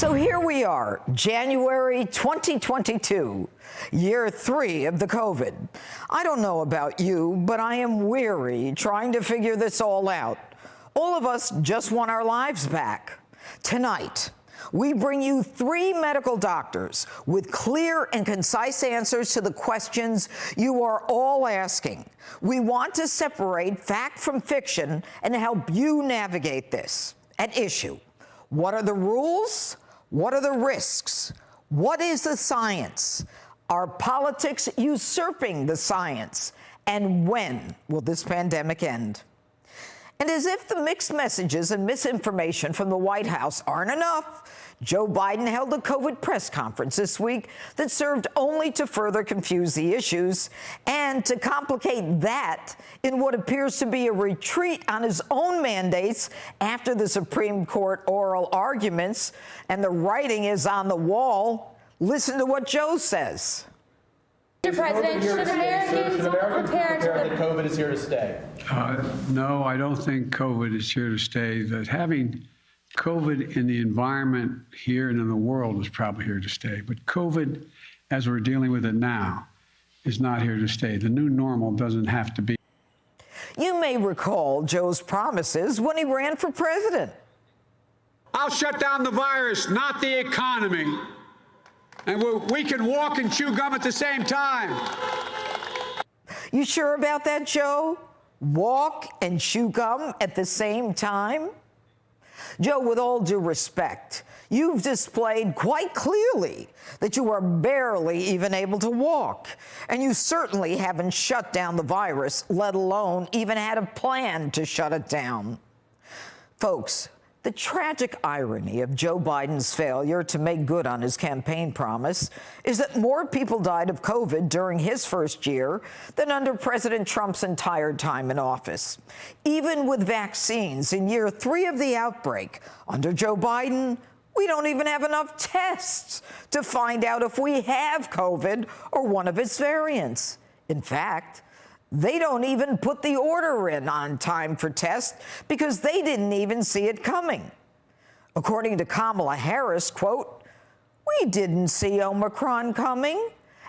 So here we are, January 2022, year 3 of the COVID. I don't know about you, but I am weary trying to figure this all out. All of us just want our lives back. Tonight, we bring you 3 medical doctors with clear and concise answers to the questions you are all asking. We want to separate fact from fiction and help you navigate this. At issue, what are the rules? What are the risks? What is the science? Are politics usurping the science? And when will this pandemic end? And as if the mixed messages and misinformation from the White House aren't enough, Joe Biden held a COVID press conference this week that served only to further confuse the issues and to complicate that in what appears to be a retreat on his own mandates after the Supreme Court oral arguments, and the writing is on the wall. Listen to what Joe says. Mr. President, should Americans prepare that COVID is here to stay? No, I don't think COVID is here to stay. That having COVID in the environment here and in the world is probably here to stay. But COVID, as we're dealing with it now, is not here to stay. The new normal doesn't have to be. You may recall Joe's promises when he ran for president. I'll shut down the virus, not the economy. And we can walk and chew gum at the same time. You sure about that, Joe? Walk and chew gum at the same time? Joe, with all due respect, you've displayed quite clearly that you are barely even able to walk. And you certainly haven't shut down the virus, let alone even had a plan to shut it down. Folks, the tragic irony of Joe Biden's failure to make good on his campaign promise is that more people died of COVID during his first year than under President Trump's entire time in office. Even with vaccines in year 3 of the outbreak, under Joe Biden, we don't even have enough tests to find out if we have COVID or one of its variants. In fact, they don't even put the order in on time for tests because they didn't even see it coming. According to Kamala Harris, quote, "We didn't see Omicron coming."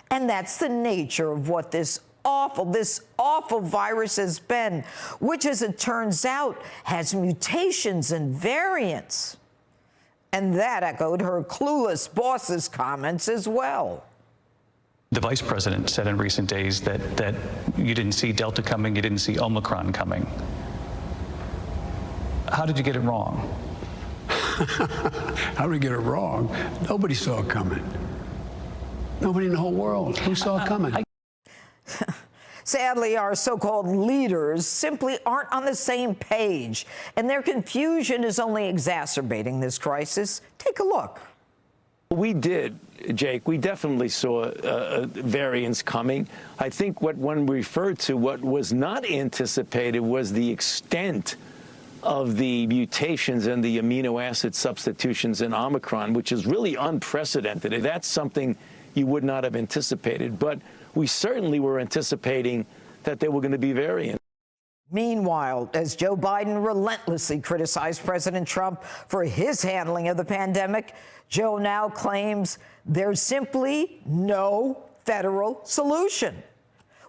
And that's the nature of what this awful virus has been, which, as it turns out, has mutations and variants. And that echoed her clueless boss's comments as well. The vice president said in recent days that you didn't see Delta coming, you didn't see Omicron coming. How did you get it wrong? How did we get it wrong? Nobody saw it coming. Nobody in the whole world. Who saw it coming? Sadly, our so-called leaders simply aren't on the same page, and their confusion is only exacerbating this crisis. Take a look. We did, Jake. We definitely saw variants coming. I think what one referred to, what was not anticipated, was the extent of the mutations and the amino acid substitutions in Omicron, which is really unprecedented. That's something you would not have anticipated. But we certainly were anticipating that there were going to be variants. Meanwhile, as Joe Biden relentlessly criticized President Trump for his handling of the pandemic, Joe now claims there's simply no federal solution.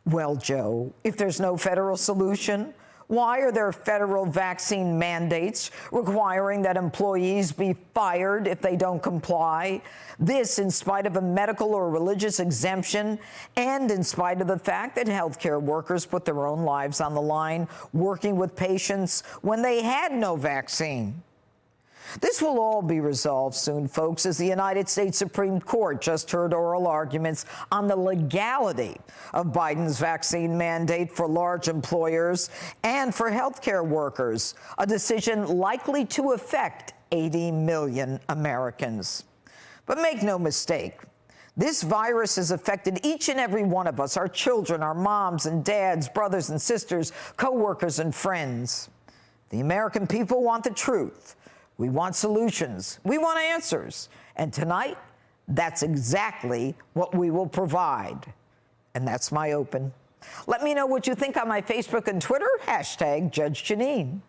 Well, Joe, if there's no federal solution, why are there federal vaccine mandates requiring that employees be fired if they don't comply? This in spite of a medical or religious exemption and in spite of the fact that healthcare workers put their own lives on the line working with patients when they had no vaccine. This will all be resolved soon, folks, as the United States Supreme Court just heard oral arguments on the legality of Biden's vaccine mandate for large employers and for healthcare workers, a decision likely to affect 80 million Americans. But make no mistake, this virus has affected each and every one of us, our children, our moms and dads, brothers and sisters, co-workers and friends. The American people want the truth. We want solutions. We want answers. And tonight, that's exactly what we will provide. And that's my open. Let me know what you think on my Facebook and Twitter, #Judge Jeanine.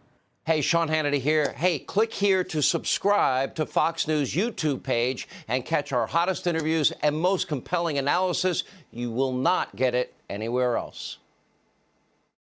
Hey, Sean Hannity here. Hey, click here to subscribe to Fox News YouTube page and catch our hottest interviews and most compelling analysis. You will not get it anywhere else.